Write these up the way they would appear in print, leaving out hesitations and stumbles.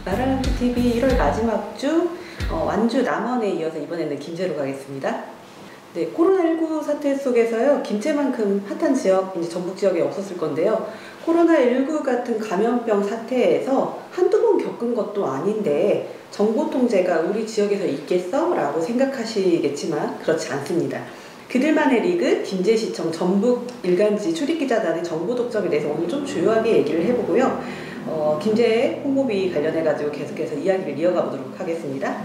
나라랑TV 1월 마지막 주 완주 남원에 이어서 이번에는 김제로 가겠습니다. 네, 코로나19 사태 속에서요, 김제만큼 핫한 지역, 이제 전북 지역에 없었을 건데요. 코로나19 같은 감염병 사태에서 한두 번 겪은 것도 아닌데 정보 통제가 우리 지역에서 있겠어? 라고 생각하시겠지만 그렇지 않습니다. 그들만의 리그 김제시청 전북 일간지 출입기자단의 정보 독점에 대해서 오늘 좀 주요하게 얘기를 해보고요. 김제 홍보비 관련해가지고 계속해서 이야기를 이어가 보도록 하겠습니다.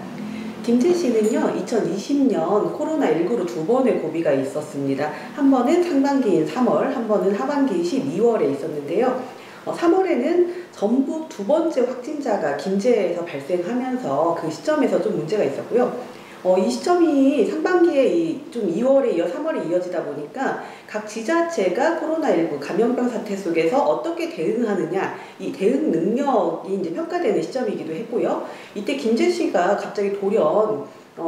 김제시는요, 2020년 코로나19로 두 번의 고비가 있었습니다. 한 번은 상반기인 3월, 한 번은 하반기인 12월에 있었는데요. 3월에는 전북 두 번째 확진자가 김제에서 발생하면서 그 시점에서 좀 문제가 있었고요. 이 시점이 상반기에 좀 2월에 이어 3월에 이어지다 보니까 각 지자체가 코로나19 감염병 사태 속에서 어떻게 대응하느냐, 이 대응 능력이 이제 평가되는 시점이기도 했고요. 이때 김제시가 갑자기 돌연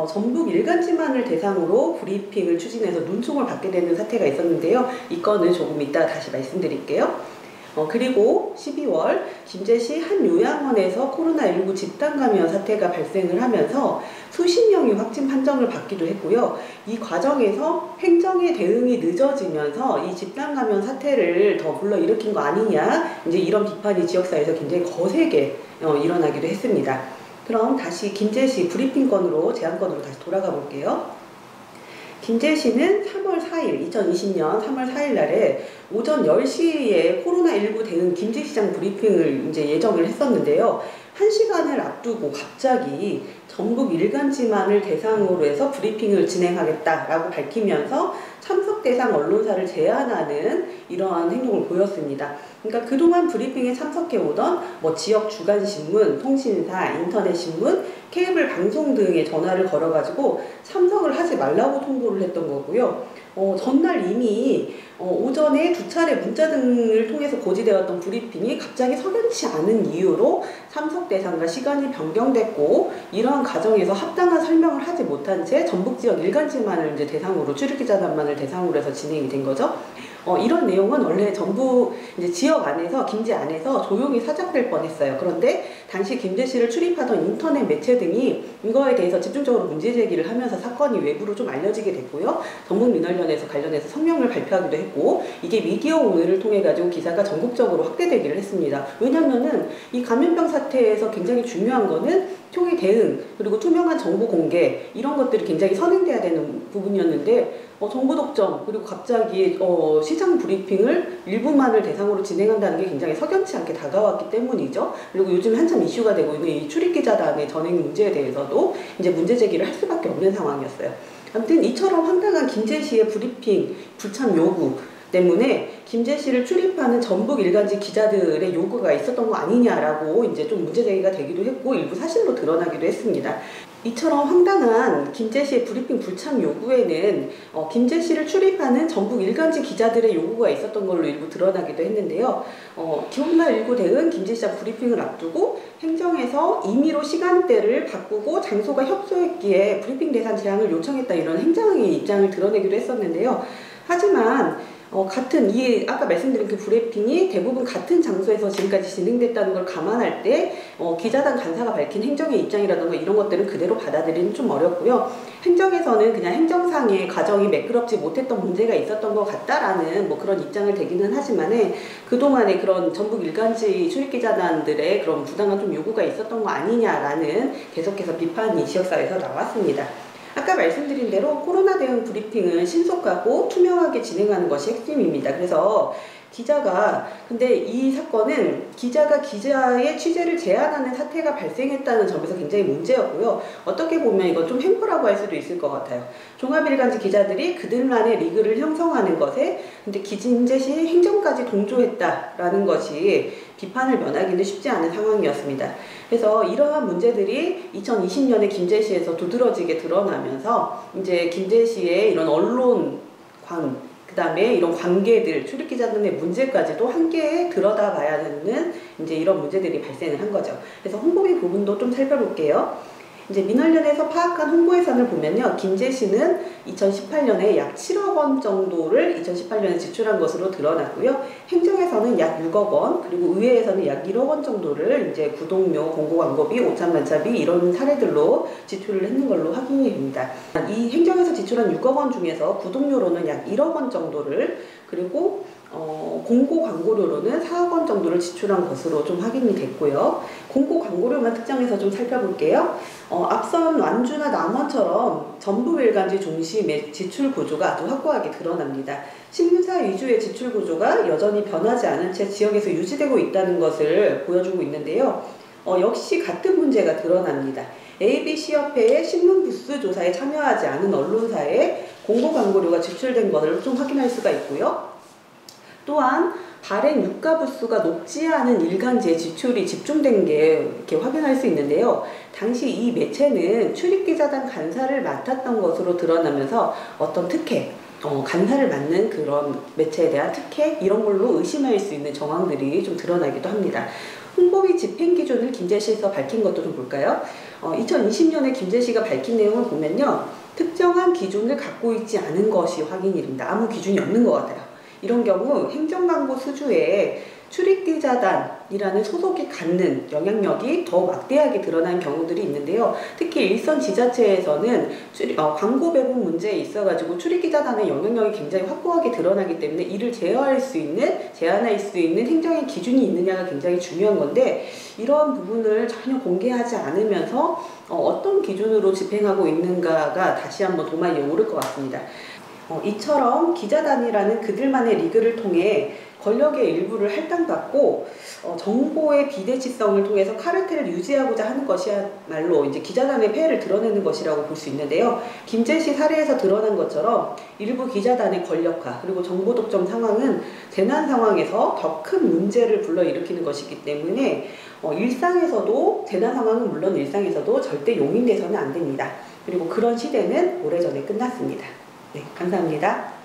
전북 일간지만을 대상으로 브리핑을 추진해서 눈총을 받게 되는 사태가 있었는데요. 이 건은 조금 이따 다시 말씀드릴게요. 그리고 12월 김제시 한 요양원에서 코로나19 집단 감염 사태가 발생을 하면서 수십 명이 확진 판정을 받기도 했고요. 이 과정에서 행정의 대응이 늦어지면서 이 집단 감염 사태를 더 불러일으킨 거 아니냐, 이제 이런 비판이 지역사회에서 굉장히 거세게 일어나기도 했습니다. 그럼 다시 김제시 브리핑 건으로, 제안 건으로 다시 돌아가 볼게요. 김제시는 3월 4일, 2020년 3월 4일 날에 오전 10시에 코로나19 대응 김제시장 브리핑을 이제 예정을 했었는데요. 1시간을 앞두고 갑자기 전북 일간지만을 대상으로 해서 브리핑을 진행하겠다라고 밝히면서 참석 대상 언론사를 제한하는 이러한 행동을 보였습니다. 그러니까 그동안 브리핑에 참석해 오던 지역 주간신문, 통신사, 인터넷신문, 케이블 방송 등의 전화를 걸어가지고 참석을 하지 말라고 통보를 했던 거고요. 전날 이미 오전에 두 차례 문자 등을 통해서 고지되었던 브리핑이 갑자기 석연치 않은 이유로 참석 대상과 시간이 변경됐고, 이러한 과정에서 합당한 설명을 하지 못한 채 전북 지역 일간지만을 이제 대상으로, 출입기자단만을 대상으로 해서 진행이 된 거죠. 이런 내용은 원래 전북 이제 지역 안에서, 김제 안에서 조용히 사장될 뻔했어요. 그런데 당시 김제시를 출입하던 인터넷 매체 등이 이거에 대해서 집중적으로 문제 제기를 하면서 사건이 외부로 좀 알려지게 됐고요. 전북민원련에서 관련해서 성명을 발표하기도 했고, 이게 미디어 오늘을 통해 가지고 기사가 전국적으로 확대되기를 했습니다. 왜냐면은 이 감염병 사태에서 굉장히 중요한 거는 초기 대응, 그리고 투명한 정보 공개, 이런 것들이 굉장히 선행돼야 되는 부분이었는데 정보 독점, 그리고 갑자기 시장 브리핑을 일부만을 대상으로 진행한다는 게 굉장히 석연치 않게 다가왔기 때문이죠. 그리고 요즘 한참 이슈가 되고 있는 이 출입기자단의 전행 문제에 대해서도 이제 문제 제기를 할 수밖에 없는 상황이었어요. 아무튼 이처럼 황당한 김제시의 브리핑 불참 요구 때문에 김제시를 출입하는 전북 일간지 기자들의 요구가 있었던 거 아니냐라고 이제 좀 문제 제기가 되기도 했고, 일부 사실로 드러나기도 했습니다. 이처럼 황당한 김제시의 브리핑 불참 요구에는 김제시를 출입하는 전북 일간지 기자들의 요구가 있었던 걸로 일부 드러나기도 했는데요. 코로나19 대응 김제시장 브리핑을 앞두고 행정에서 임의로 시간대를 바꾸고 장소가 협소했기에 브리핑 대상 제한을 요청했다, 이런 행정의 입장을 드러내기도 했었는데요. 하지만 같은 아까 말씀드린 그 브리핑이 대부분 같은 장소에서 지금까지 진행됐다는 걸 감안할 때 기자단 간사가 밝힌 행정의 입장이라든가 이런 것들은 그대로 받아들이는 좀 어렵고요. 행정에서는 그냥 행정상의 과정이 매끄럽지 못했던 문제가 있었던 것 같다라는 그런 입장을 대기는 하지만은 그동안의 그런 전북 일간지 출입기자단들의 그런 부당한 좀 요구가 있었던 거 아니냐라는 계속해서 비판이 지역사회에서 나왔습니다. 아까 말씀드린 대로 코로나 대응 브리핑은 신속하고 투명하게 진행하는 것이 핵심입니다. 그래서 근데 이 사건은 기자가 기자의 취재를 제한하는 사태가 발생했다는 점에서 굉장히 문제였고요. 어떻게 보면 이건 좀 횡포라고 할 수도 있을 것 같아요. 종합일간지 기자들이 그들만의 리그를 형성하는 것에 근데 김제시 행정까지 동조했다라는 것이 비판을 면하기는 쉽지 않은 상황이었습니다. 그래서 이러한 문제들이 2020년에 김제시에서 두드러지게 드러나면서 이제 김제시의 이런 언론관, 그 다음에 이런 관계들, 출입기자들의 문제까지도 함께 들여다봐야 되는 이제 이런 문제들이 발생을 한 거죠. 그래서 홍보비 부분도 좀 살펴볼게요. 이제 민원련에서 파악한 홍보 예산을 보면요, 김제시는 2018년에 약 7억 원 정도를 2018년에 지출한 것으로 드러났고요. 행정에서는 약 6억 원, 그리고 의회에서는 약 1억 원 정도를 이제 구독료, 공고광고비, 오찬만차비 이런 사례들로 지출을 했는 걸로 확인이 됩니다. 이 행정에서 지출한 6억 원 중에서 구독료로는 약 1억 원 정도를, 그리고 공고 광고료로는 4억 원 정도를 지출한 것으로 좀 확인이 됐고요. 공고 광고료만 특정해서 좀 살펴볼게요. 앞선 완주나 남원처럼 전북 일간지 중심의 지출 구조가 아주 확고하게 드러납니다. 신문사 위주의 지출 구조가 여전히 변하지 않은 채 지역에서 유지되고 있다는 것을 보여주고 있는데요. 역시 같은 문제가 드러납니다. ABC협회의 신문 부스 조사에 참여하지 않은 언론사에 공고 광고료가 지출된 것을 좀 확인할 수가 있고요. 또한 발행 유가 부수가 높지 않은 일간지에 지출이 집중된 게 이렇게 확인할 수 있는데요. 당시 이 매체는 출입기자단 간사를 맡았던 것으로 드러나면서 어떤 특혜, 간사를 맡는 그런 매체에 대한 특혜 이런 걸로 의심할 수 있는 정황들이 좀 드러나기도 합니다. 홍보비 집행 기준을 김제시에서 밝힌 것도 좀 볼까요? 2020년에 김제시가 밝힌 내용을 보면요, 특정한 기준을 갖고 있지 않은 것이 확인이 됩니다. 아무 기준이 없는 것 같아요. 이런 경우 행정광고 수주에 출입기자단이라는 소속이 갖는 영향력이 더 막대하게 드러난 경우들이 있는데요. 특히 일선 지자체에서는 광고 배분 문제에 있어가지고 출입기자단의 영향력이 굉장히 확고하게 드러나기 때문에 이를 제어할 수 있는, 제한할 수 있는 행정의 기준이 있느냐가 굉장히 중요한 건데, 이런 부분을 전혀 공개하지 않으면서 어떤 기준으로 집행하고 있는가가 다시 한번 도마 위에 오를 것 같습니다. 이처럼 기자단이라는 그들만의 리그를 통해 권력의 일부를 할당받고 정보의 비대치성을 통해서 카르텔을 유지하고자 하는 것이야말로 이제 기자단의 폐해를 드러내는 것이라고 볼 수 있는데요. 김제시 사례에서 드러난 것처럼 일부 기자단의 권력화 그리고 정보 독점 상황은 재난 상황에서 더 큰 문제를 불러일으키는 것이기 때문에 일상에서도, 재난 상황은 물론 일상에서도 절대 용인돼서는 안 됩니다. 그리고 그런 시대는 오래전에 끝났습니다. 네, 감사합니다.